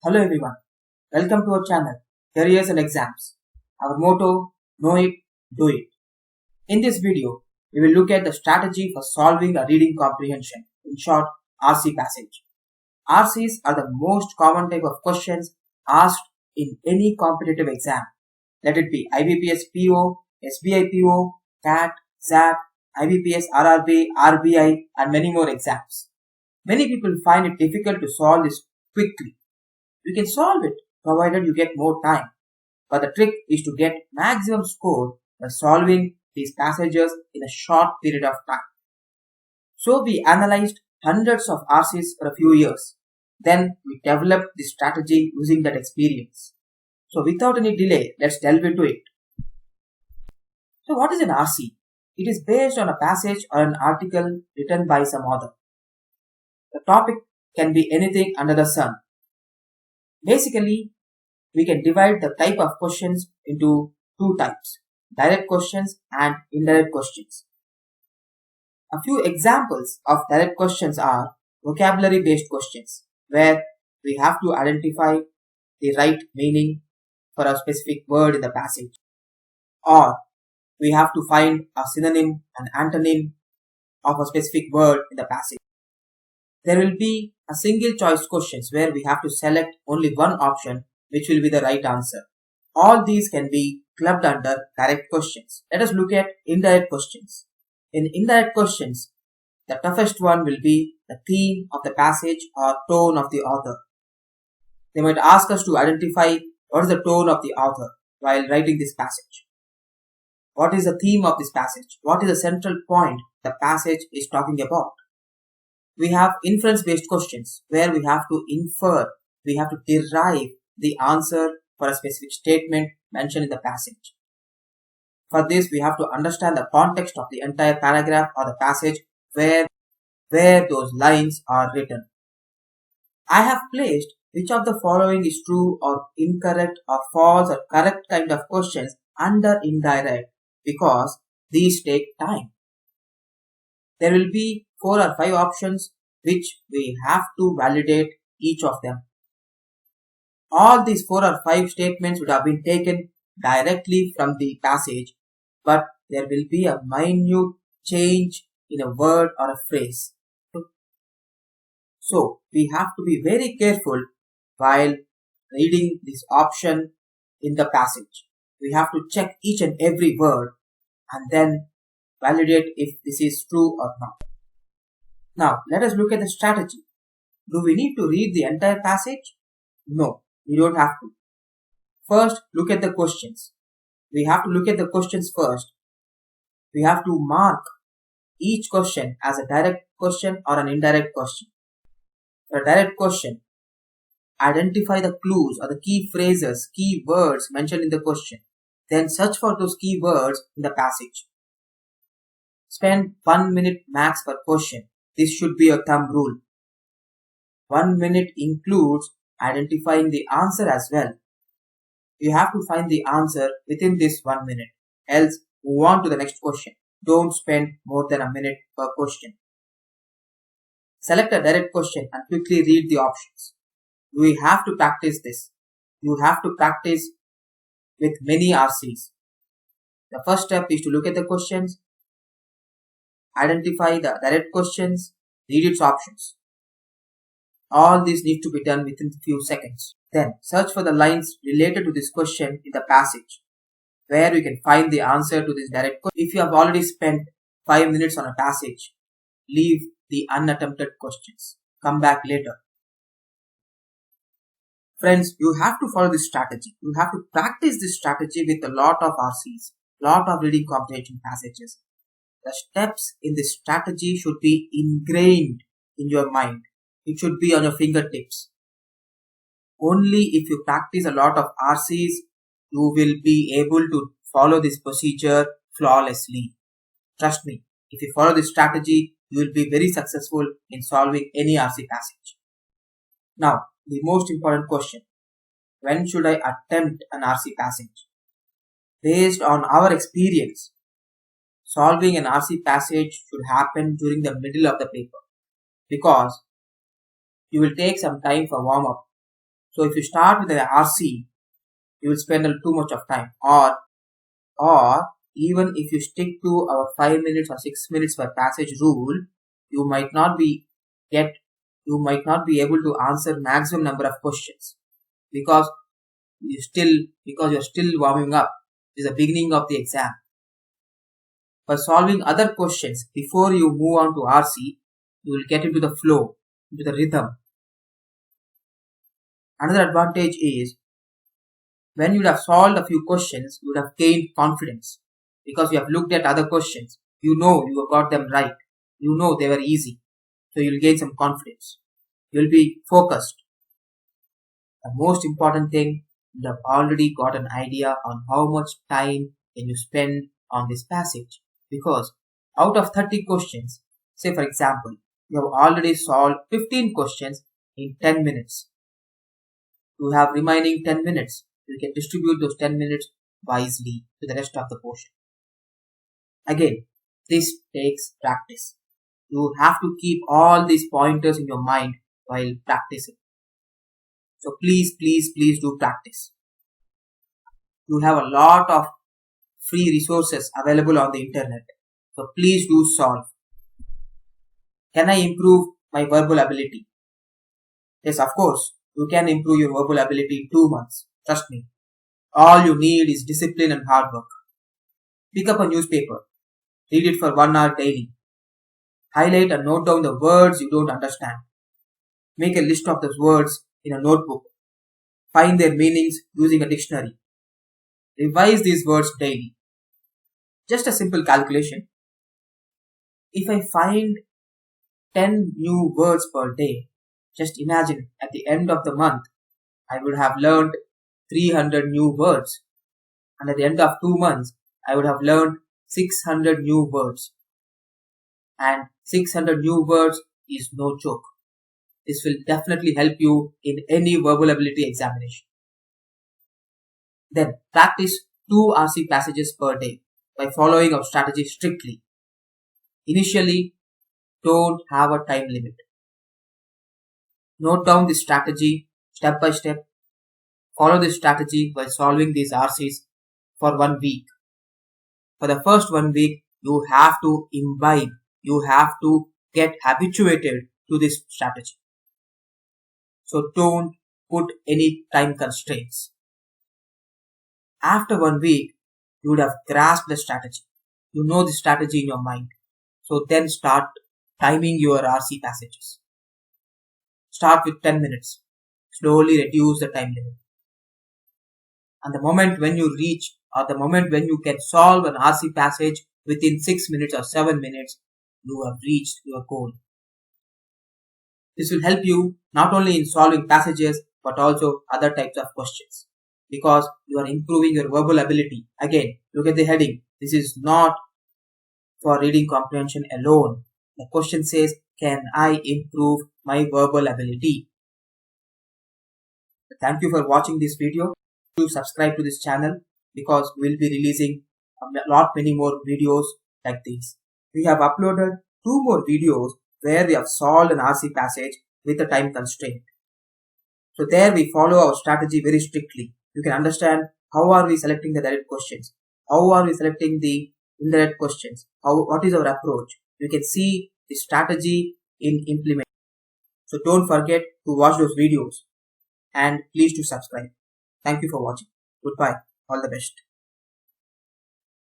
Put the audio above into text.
Hello everyone, welcome to our channel, Careers and Exams. Our motto, know it, do it. In this video, we will look at the strategy for solving a reading comprehension, in short, RC passage. RCs are the most common type of questions asked in any competitive exam. Let it be IBPS PO, SBI PO, CAT, ZAP, IBPS RRB, RBI and many more exams. Many people find it difficult to solve this quickly. You can solve it provided you get more time. But the trick is to get maximum score by solving these passages in a short period of time. So we analyzed hundreds of RCs for a few years. Then we developed this strategy using that experience. So without any delay, let's delve into it. So what is an RC? It is based on a passage or an article written by some author. The topic can be anything under the sun. Basically, we can divide the type of questions into two types, direct questions and indirect questions. A few examples of direct questions are vocabulary based questions, where we have to identify the right meaning for a specific word in the passage, or we have to find a synonym and antonym of a specific word in the passage. There will be a single choice questions where we have to select only one option which will be the right answer. All these can be clubbed under direct questions. Let us look at indirect questions. In indirect questions, the toughest one will be the theme of the passage or tone of the author. They might ask us to identify what is the tone of the author while writing this passage. What is the theme of this passage? What is the central point the passage is talking about? We have inference based questions where we have to infer, we have to derive the answer for a specific statement mentioned in the passage. For this, we have to understand the context of the entire paragraph or the passage where those lines are written. I have placed which of the following is true or incorrect or false or correct kind of questions under indirect because these take time. There will be 4 or 5 options which we have to validate each of them. All these 4 or 5 statements would have been taken directly from the passage, but there will be a minute change in a word or a phrase. So we have to be very careful while reading this option in the passage. We have to check each and every word and then validate if this is true or not. Now, let us look at the strategy. Do we need to read the entire passage? No, we don't have to. First, look at the questions. We have to look at the questions first. We have to mark each question as a direct question or an indirect question. For a direct question, identify the clues or the key phrases, key words mentioned in the question. Then search for those key words in the passage. Spend 1 minute max per question. This should be a thumb rule. 1 minute includes identifying the answer as well. You have to find the answer within this 1 minute. Else, move on to the next question. Don't spend more than a minute per question. Select a direct question and quickly read the options. We have to practice this. You have to practice with many RCs. The first step is to look at the questions, identify the direct questions, read its options. All this needs to be done within a few seconds. Then search for the lines related to this question in the passage, where you can find the answer to this direct question. If you have already spent 5 minutes on a passage, leave the unattempted questions. Come back later. Friends, you have to follow this strategy. You have to practice this strategy with a lot of RCs, lot of reading comprehension passages. The steps in this strategy should be ingrained in your mind. It should be on your fingertips. Only if you practice a lot of RCs, you will be able to follow this procedure flawlessly. Trust me, if you follow this strategy, you will be very successful in solving any RC passage. Now, the most important question. When should I attempt an RC passage? Based on our experience, solving an RC passage should happen during the middle of the paper because you will take some time for warm up. So if you start with the RC, you will spend too much of time. Or even if you stick to our 5 minutes or 6 minutes per passage rule, you might not be able to answer maximum number of questions because you're still warming up. It is the beginning of the exam. By solving other questions before you move on to RC, you will get into the flow, into the rhythm. Another advantage is when you would have solved a few questions, you would have gained confidence because you have looked at other questions. You know you have got them right. You know they were easy. So you'll gain some confidence. You'll be focused. The most important thing, you have already got an idea on how much time can you spend on this passage. Because out of 30 questions, say for example, you have already solved 15 questions in 10 minutes. You have remaining 10 minutes. You can distribute those 10 minutes wisely to the rest of the portion. Again, this takes practice. You have to keep all these pointers in your mind while practicing. So please do practice. You have a lot of free resources available on the internet. So please do solve. Can I improve my verbal ability? Yes, of course. You can improve your verbal ability in 2 months. Trust me. All you need is discipline and hard work. Pick up a newspaper. Read it for 1 hour daily. Highlight and note down the words you don't understand. Make a list of those words in a notebook. Find their meanings using a dictionary. Revise these words daily. Just a simple calculation. If I find 10 new words per day, just imagine at the end of the month, I would have learned 300 new words. And at the end of 2 months, I would have learned 600 new words. And 600 new words is no joke. This will definitely help you in any verbal ability examination. Then practice 2 RC passages per day by following our strategy strictly. Initially, don't have a time limit. Note down the strategy step by step. Follow this strategy while solving these RCs for 1 week. For the first 1 week, you have to imbibe. You have to get habituated to this strategy. So don't put any time constraints. After 1 week, you would have grasped the strategy. You know the strategy in your mind. So then start timing your RC passages. Start with 10 minutes. Slowly reduce the time limit. And the moment when you reach or the moment when you can solve an RC passage within 6 minutes or 7 minutes, you have reached your goal. This will help you not only in solving passages but also other types of questions because you are improving your verbal ability. Again, look at the heading. This is not for reading comprehension alone. The question says, can I improve my verbal ability? Thank you for watching this video. Do subscribe to this channel because we will be releasing many more videos like this. We have uploaded 2 more videos where we have solved an RC passage with a time constraint. So there we follow our strategy very strictly. You can understand how are we selecting the direct questions, how are we selecting the indirect questions, what is our approach. You can see the strategy in implementation. So don't forget to watch those videos and please do subscribe. Thank you for watching. Goodbye. All the best.